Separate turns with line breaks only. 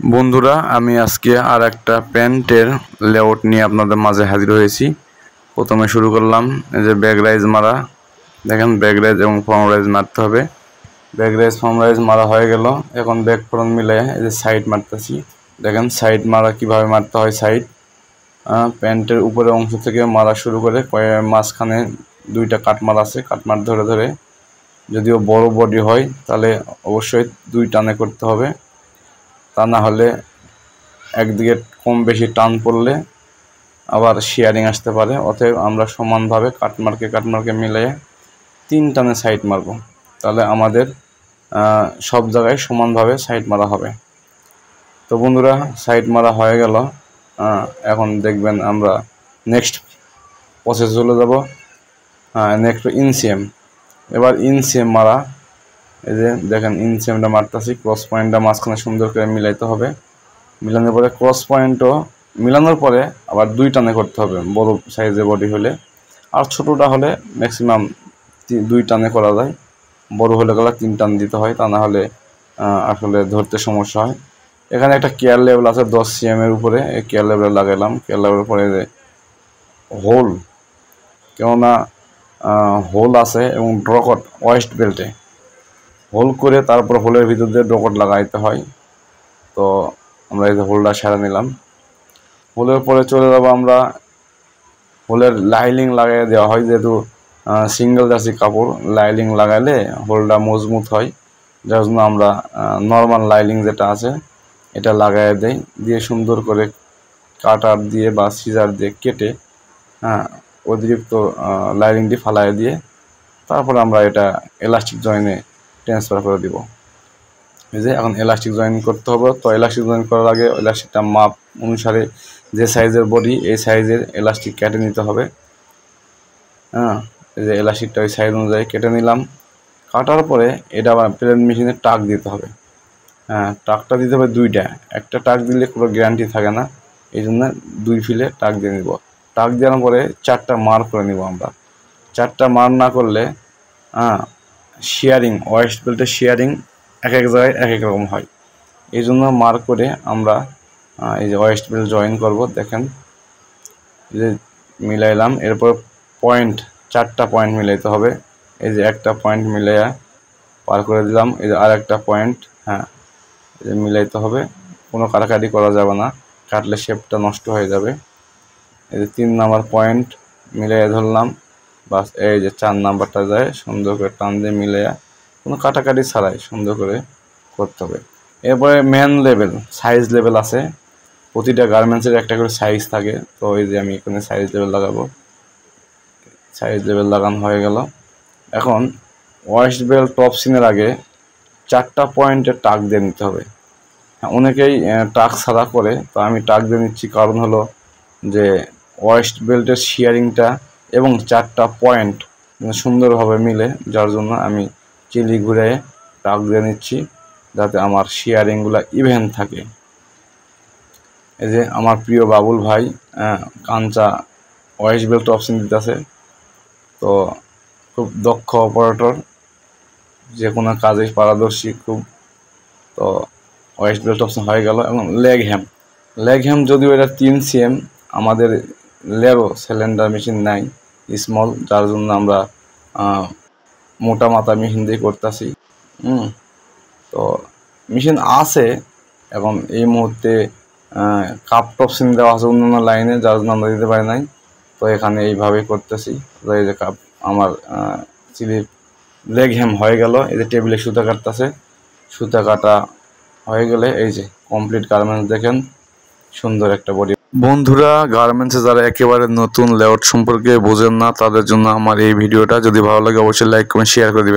বন্ধুরা, আমি আজকে আর একটা প্যান্টের লেআউট নিয়ে আপনাদের মাঝে হাজির হয়েছি। প্রথমে শুরু করলাম এই যে ব্যাক রাইজ মারা। দেখেন, ব্যাক রাইজ এবং ফ্রন্ট রাইজ মারতে হবে। ব্যাক রাইজ ফ্রন্ট রাইজ মারা হয়ে গেল। এখন ব্যাক ফ্রন্ট মিলে এই যে সাইড মারতেছি। দেখেন সাইড মারা কিভাবে মারতে হয়। সাইড প্যান্টের উপরের অংশ থেকে মারা শুরু করে মাঝখানে দুইটা কাটমার আছে, কাটমার ধরে ধরে, যদিও বড় বডি হয় তাহলে অবশ্যই দুই টানে করতে হবে, তা না হলে একদিকে কম বেশি টান পড়লে আবার শেয়ারিং আসতে পারে। অতএব আমরা সমানভাবে কাটমার্কে মিলিয়ে 3 টানে সাইড মারব, তাহলে আমাদের সব জায়গায় সমানভাবে সাইড মারা হবে। তো বন্ধুরা, সাইড মারা হয়ে গেল। এখন দেখবেন আমরা নেক্সট প্রসেস চলে যাব। নেক্সট ইনসিএম। এবার ইনসিএম মারা। এই যে দেখেন ইনসিএমটা মারতেছি। ক্রস পয়েন্টটা মাঝখানে সুন্দর করে মিলাইতে হবে। মিলানোর পরে ক্রস পয়েন্টও মিলানোর পরে আবার 2 টানে করতে হবে, বড় সাইজের বডি হলে। আর ছোটোটা হলে ম্যাক্সিমাম 2 টানে করা যায়। বড় হলে গেলে 3 টান দিতে হয়, তা না হলে আসলে ধরতে সমস্যা হয়। এখানে একটা কেয়ার লেভেল আছে 10 cm এর উপরে। এই কেয়ার লেভেল লাগাইলাম। কেয়ার লেভেলের পরে হোল, কেননা হোল আছে এবং ড্রকট ওয়েস্ট বেল্টে হোল করে তারপর হোলের ভিতর দিয়ে ড্রকট লাগাইতে হয়। তো আমরা এই যে হোলটা সেরে নিলাম। হোলের পরে চলে যাব আমরা হোলের লাইলিং লাগাই দেওয়া হয়, যেহেতু সিঙ্গেল জার্সি কাপড়। লাইলিং লাগাইলে হোলটা মজবুত হয়, যার জন্য আমরা নর্মাল লাইলিং যেটা আছে এটা লাগাই দেই। দিয়ে সুন্দর করে কাটার দিয়ে বা সিজার দিয়ে কেটে অতিরিক্ত লাইলিংটি ফালাই দিয়ে তারপরে আমরা এটা এলাস্টিক জয়েনে ট্রান্সফার করে দিব। এই যে এখন এলাস্টিক জয়েন করতে হবে। তো এলাস্টিক জয়েন করার আগে এলাস্টিকটা মাপ অনুসারে যে সাইজের বডি এই সাইজের এলাস্টিক কেটে নিতে হবে। এই যে এলাস্টিকটা ওই সাইজ অনুযায়ী কেটে নিলাম। কাটার পরে এটা আবার প্লেন মেশিনে টাক দিতে হবে। টাকটা দিতে হবে 2টা। একটা টাক দিলে কোনো গ্যারান্টি থাকে না, এই জন্য 2 ফিলে টাক দিয়ে নিব। টাক দেওয়ার পরে 4টা মার করে নিব আমরা। 4টা মার না করলে শেয়ারিং, ওয়েস্ট বেল্টের শেয়ারিং এক এক জায়গায় এক এক রকম হয়। এই জন্য মার্ক করে আমরা এই যে ওয়েস্ট বেল্ট জয়েন করব। দেখেন এই যে মিলাইলাম। এরপর পয়েন্ট 4টা পয়েন্ট মিলাইতে হবে। এই যে একটা পয়েন্ট মিলাইয়া পার করে দিলাম। এই যে আর একটা পয়েন্ট এই যে মিলাইতে হবে। কোনো কাটাকাটি করা যাবে না, কাটলে শেপটা নষ্ট হয়ে যাবে। এই যে 3 নাম্বার পয়েন্ট মিলাইয়া ধরলাম। বাস, এই যে 4 নাম্বারটা যায় সুন্দর করে টান দিয়ে মিলাইয়া কোনো কাটাকাটি ছাড়াই সুন্দর করে করতে হবে। এরপরে মেন লেভেল, সাইজ লেভেল আছে। প্রতিটা গার্মেন্টসের একটা করে সাইজ থাকে। তো এই যে আমি এখানে সাইজ লেভেল লাগাবো। সাইজ লেভেল লাগানো হয়ে গেল। এখন ওয়েস্ট বেল্ট টপ সিনের আগে 4টা পয়েন্টের টাক দিয়ে নিতে হবে। অনেকেই টাক ছাড়া করে, তো আমি টাক দিয়ে নিচ্ছি। কারণ হলো যে ওয়েস্ট বেল্টের শেয়ারিংটা এবং 4টা পয়েন্ট সুন্দরভাবে মিলে, যার জন্য আমি চিলি ঘুরে টাক দিয়ে নিচ্ছি, যাতে আমার শেয়ারিংগুলো ইভেন থাকে। এই যে আমার প্রিয় বাবুল ভাই কাঞ্চা ওয়েস্ট বেল্ট অপশন দিতেছে। তো খুব দক্ষ অপারেটর, যে কোনো কাজে পারদর্শী খুব। তো ওয়েস্ট বেল্ট অপশন হয়ে গেল। এবং লেগ হ্যাম যদিও এটা 3 cm, আমাদের লেরো সিলিন্ডার মেশিন নাই, স্মল, যার জন্য আমরা মোটা মাথা মেশিন দিয়ে করতেছি। তো মেশিন আছে এখন এই মুহূর্তে কাপ টপসিন দেওয়া আছে অন্যান্য লাইনে, যার জন্য আমরা দিতে পারি নাই। তো এখানে এইভাবেই করতেছি। এই যে কাপ আমার চিলির লেগ হ্যাম হয়ে গেল। এই যে টেবিলে সুতা কাটতেছে। সুতা কাটা হয়ে গেলে এই যে কমপ্লিট গার্মেন্টস দেখেন, সুন্দর একটা বডি। বন্ধুরা, গার্মেন্টসে যারা একেবারে নতুন লেআউট সম্পর্কে বোঝেন না, তাদের জন্য আমার এই ভিডিওটা। যদি ভালো লাগে অবশ্যই লাইক কমেন্ট শেয়ার করে দিবেন।